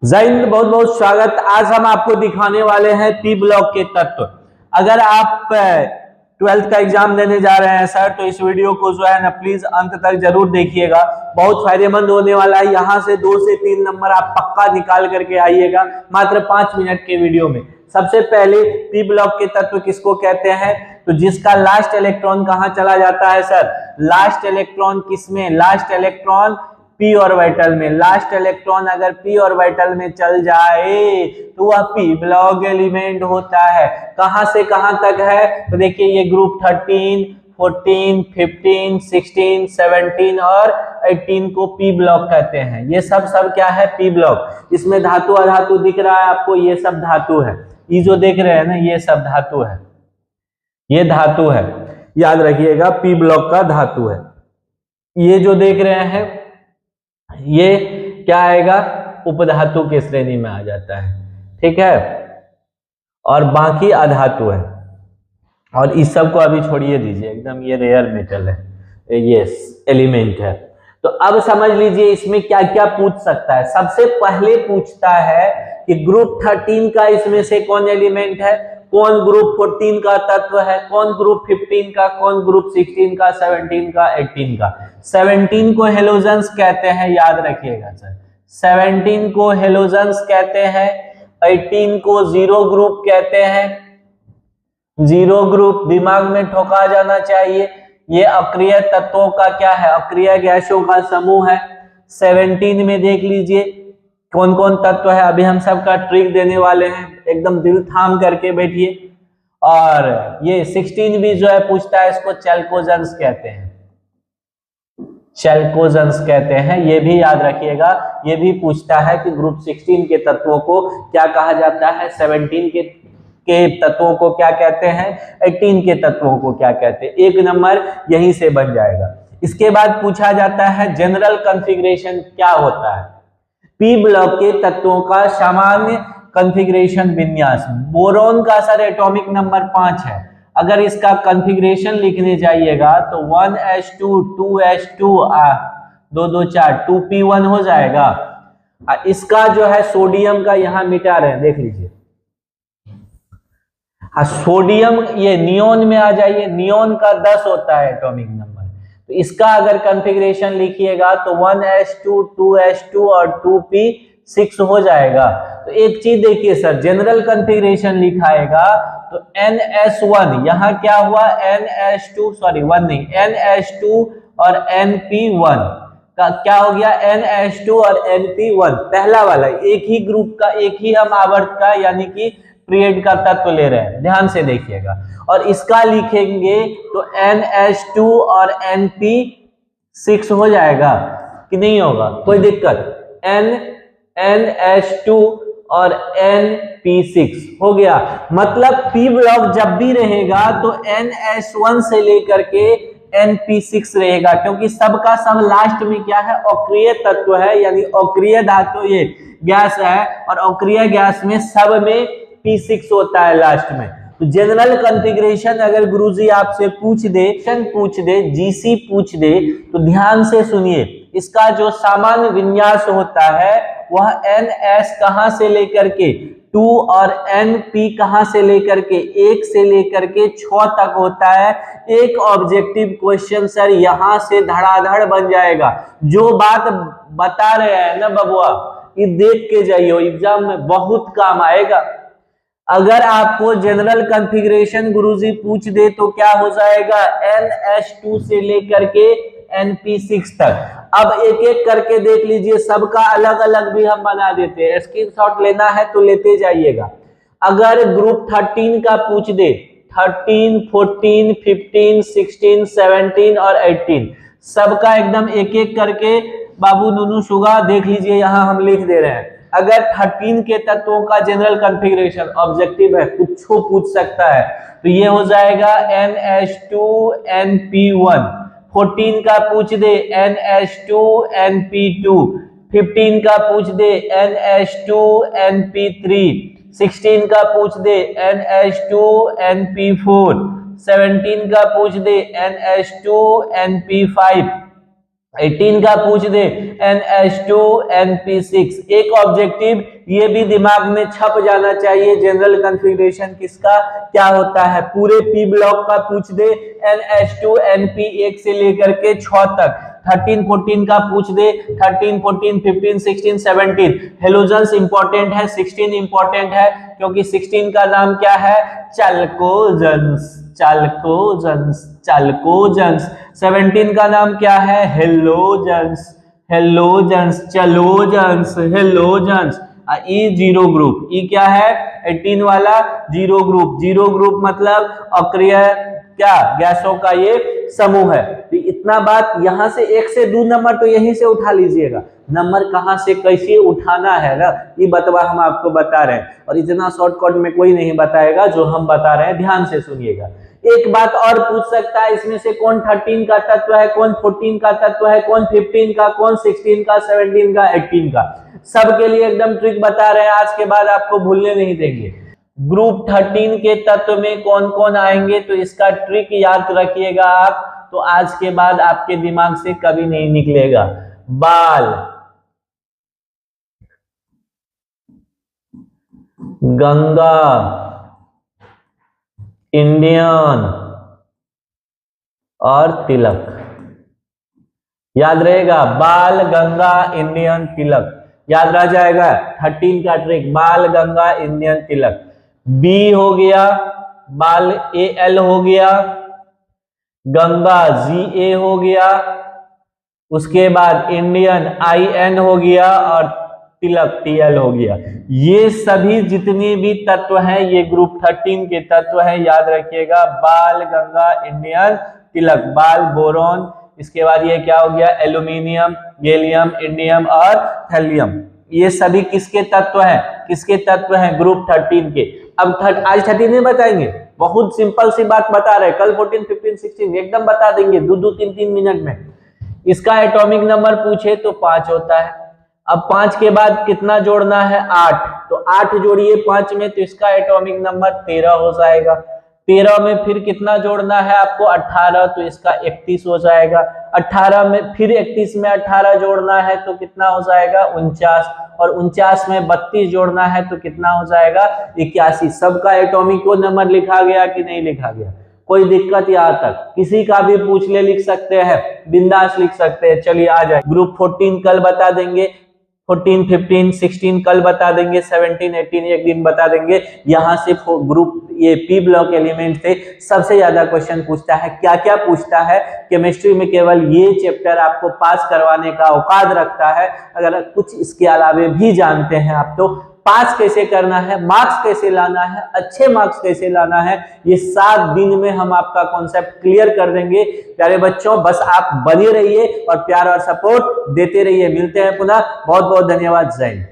जय हिंद, बहुत बहुत स्वागत। आज हम आपको दिखाने वाले हैं पी ब्लॉक के तत्व। अगर आप 12th का एग्जाम देने जा रहे हैं सर, तो इस वीडियो को जो है ना प्लीज अंत तक जरूर देखिएगा, बहुत फायदेमंद होने वाला है। यहाँ से 2 से 3 नंबर आप पक्का निकाल करके आइएगा मात्र 5 मिनट के वीडियो में। सबसे पहले पी ब्लॉक के तत्व किसको कहते हैं? तो जिसका लास्ट इलेक्ट्रॉन कहाँ चला जाता है सर? लास्ट इलेक्ट्रॉन किसमें? लास्ट इलेक्ट्रॉन पी ऑर्बिटल में। लास्ट इलेक्ट्रॉन अगर पी ऑर्बिटल में चल जाए तो वह पी ब्लॉक एलिमेंट होता है। कहां से कहां तक है? तो देखिए ये ग्रुप 13, 14, 15, 16, 17 और 18 को पी ब्लॉक कहते हैं। ये सब क्या है? P block. इसमें धातु अधातु दिख रहा है आपको, ये सब धातु है। ये जो देख रहे हैं ना, ये सब धातु है, ये धातु है, याद रखिएगा पी ब्लॉक का धातु है। ये जो देख रहे हैं ये क्या आएगा? उपधातु के श्रेणी में आ जाता है, ठीक है, और बाकी अधातु है। और इस सब को अभी छोड़िए दीजिए, एकदम ये रेयर मेटल है, ये एलिमेंट है। तो अब समझ लीजिए इसमें क्या क्या पूछ सकता है। सबसे पहले पूछता है कि ग्रुप 13 का इसमें से कौन एलिमेंट है, कौन ग्रुप 14 का तत्व है, कौन ग्रुप 15 का, कौन ग्रुप 16 का, 17 का, 18 का। 17 को हेलोजेंस कहते हैं, याद रखिएगा सर। 17 को हेलोजेंस कहते हैं, 18 को जीरो ग्रुप कहते हैं। जीरो ग्रुप दिमाग में ठोका जाना चाहिए। ये अक्रिय तत्वों का क्या है? अक्रिय गैसों का समूह है। 17 में देख लीजिए कौन कौन तत्व है, अभी हम सबका ट्रिक देने वाले हैं, एकदम दिल थाम करके बैठिए। और ये 16 भी जो है पूछता है, इसको चैल्कोजेंस कहते हैं, चैल्कोजेंस कहते हैं, ये भी याद रखिएगा। ये भी पूछता है कि ग्रुप 16 के तत्वों को क्या कहा जाता है, 17 के तत्वों को क्या कहते हैं, 18 के तत्वों को क्या कहते हैं। 1 नंबर यहीं से बन जाएगा। इसके बाद पूछा जाता है जनरल कॉन्फ़िगरेशन क्या होता है? पी ब्लॉक के तत्वों का सामान्य कॉन्फ़िगरेशन विन्यास। बोरॉन का सर एटॉमिक नंबर 5 है। अगर इसका कॉन्फ़िगरेशन लिखने जाइएगा तो 1s2 2s2 2 2 4 2p1 हो जाएगा। इसका जो है सोडियम का यहाँ मिटा रहे हैं, देख लीजिए। हाँ, सोडियम ये नियोन में आ जाइए, नियोन का 10 होता है एटॉमिक नंबर। तो इसका अगर कॉन्फ़िगरेशन लिखिएगा तो 1s2 2s2 और 2p6 हो जाएगा। तो एक चीज देखिए सर, जनरल कॉन्फ़िगरेशन लिखाएगा तो ns1, यहाँ क्या हुआ, ns2 सॉरी 1 नहीं, ns2 और np1 का क्या हो गया, ns2 और np1 पहला वाला एक ही ग्रुप का, एक ही हम आवर्त का यानी कि पीरियड का तत्व ले रहे हैं, ध्यान से देखिएगा। और इसका लिखेंगे तो ns2 और np6 हो जाएगा कि नहीं होगा? कोई दिक्कत? ns2 और np6 हो गया। मतलब पी ब्लॉक जब भी रहेगा तो ns1 से लेकर के np6 रहेगा, क्योंकि सबका सब लास्ट में क्या है, अक्रिय तत्व है, यानी अक्रिय धातु ये गैस है, और अक्रिय गैस में सब में p6 होता है लास्ट में। तो जनरल कॉन्फ़िगरेशन अगर गुरुजी आपसे पूछ दे, जीसी पूछ दे, तो ध्यान से सुनिए। इसका जो सामान्य विन्यास होता है वह ns कहां से लेकर के 2 और np कहां से लेकर के 1 से लेकर के 6 तक होता है। एक ऑब्जेक्टिव क्वेश्चन सर यहां से धड़ाधड़ बन जाएगा। जो बात बता रहे हैं ना बबुआ, ये देख के जाइए, एग्जाम में बहुत काम आएगा। अगर आपको जनरल कॉन्फ़िगरेशन गुरुजी पूछ दे तो क्या हो जाएगा, ns2 से लेकर के np6 तक। अब एक एक करके देख लीजिए, सबका अलग अलग भी हम बना देते हैं, स्क्रीनशॉट लेना है तो लेते जाइएगा। अगर ग्रुप 13 का पूछ दे, 13, 14, 15, 16, 17 और 18 सबका एकदम एक एक करके बाबू नूनू शुगा देख लीजिए, यहां हम लिख दे रहे हैं। अगर 13 के तत्वों का जनरल कॉन्फ़िगरेशन ऑब्जेक्टिव है, कुछ पूछ सकता है, तो ये हो जाएगा ns2 np1। 14 का पूछ दे ns2 np2, 15 का पूछ दे ns2 np3, 16 का पूछ दे ns2 np4, 17 का पूछ दे ns2 np5, 18 का पूछ दे NH2NP6, एक ऑब्जेक्टिव ये भी दिमाग में छप जाना चाहिए, जनरल कॉन्फ़िगरेशन किसका क्या होता है, पूरे पी ब्लॉक का पूछ दे NH2NP1 से लेकर के 6 तक। 13 14 का पूछ दे 13 14 15 16 17। हेलोजन्स इंपॉर्टेंट है, 16 इंपॉर्टेंट है क्योंकि 16 का नाम क्या है, चाल्कोजेंस, चाल्कोजेंस, चाल्कोजेंस। 17 का नाम क्या है, halogens, halogens, चलोजेंस, halogens. E zero group, ई क्या है 18 वाला जीरो ग्रुप, जीरो ग्रुप मतलब अक्रिय क्या गैसों का ये समूह है। तो इतना बात यहां से 1 से 2 नंबर तो यहीं से उठा लीजिएगा, नंबर कहां से कैसे उठाना है ना, ये बतवा हम आपको बता रहे हैं और इतना शॉर्टकट में कोई नहीं बताएगा जो हम बता रहे हैं, ध्यान से सुनिएगा। एक बात और पूछ सकता है, इसमें से कौन 13 का तत्व है, कौन 14 का तत्व है, कौन 15 का, कौन 16 का, 17 का, 18 का, सबके लिए एकदम ट्रिक बता रहे हैं, आज के बाद आपको भूलने नहीं देंगे। ग्रुप 13 के तत्व में कौन कौन आएंगे, तो इसका ट्रिक याद रखिएगा आप, तो आज के बाद आपके दिमाग से कभी नहीं निकलेगा। बाल, गंगा, इंडियन और तिलक, याद रहेगा, बाल, गंगा, इंडियन, तिलक, याद रह जाएगा। 13 का ट्रिक, बाल, गंगा, इंडियन, तिलक। बी हो गया, बाल AL हो गया, गंगा GA हो गया, उसके बाद इंडियन IN हो गया और तिलक TL हो गया। ये सभी जितने भी तत्व हैं ये ग्रुप 13 के तत्व हैं, याद रखिएगा, बाल, गंगा, इंडियन, तिलक। बाल बोरॉन, इसके बाद ये क्या हो गया, एल्यूमिनियम, गैलियम, इंडियम और थैलियम। ये सभी किसके तत्व हैं, किसके तत्व हैं, ग्रुप 13 के। अब आज 13 नहीं बताएंगे, बहुत सिंपल सी बात बता रहे, कल 14 15 16 एकदम बता देंगे 2 3 3 मिनट में। इसका एटॉमिक नंबर पूछे तो 5 होता है। अब 5 के बाद कितना जोड़ना है, 8, तो 8 जोड़िए 5 में तो इसका एटॉमिक नंबर 13 हो जाएगा। 13 में फिर कितना जोड़ना है आपको, 18, तो इसका 31 हो जाएगा। 18 में फिर 31 में 18 जोड़ना है तो कितना हो जाएगा, 49, और 49 में 32 जोड़ना है तो कितना हो जाएगा, 81। सबका एटॉमिक नंबर लिखा गया कि नहीं लिखा गया, कोई दिक्कत यहाँ तक, किसी का भी पूछ ले लिख सकते हैं, बिंदास लिख सकते हैं। चलिए आ जाए, ग्रुप 14 कल बता देंगे, 14 15 16 कल बता देंगे, 17 18 एक दिन बता देंगे। यहाँ से ग्रुप ये पी ब्लॉक एलिमेंट से सबसे ज्यादा क्वेश्चन पूछता है। क्या क्या पूछता है, केमिस्ट्री में केवल ये चैप्टर आपको पास करवाने का औकात रखता है। अगर कुछ इसके अलावा भी जानते हैं आप तो पास कैसे करना है, मार्क्स कैसे लाना है, अच्छे मार्क्स कैसे लाना है, ये 7 दिन में हम आपका कॉन्सेप्ट क्लियर कर देंगे। प्यारे बच्चों, बस आप बने रहिए और प्यार और सपोर्ट देते रहिए। मिलते हैं पुनः, बहुत बहुत धन्यवाद। जय हिंद।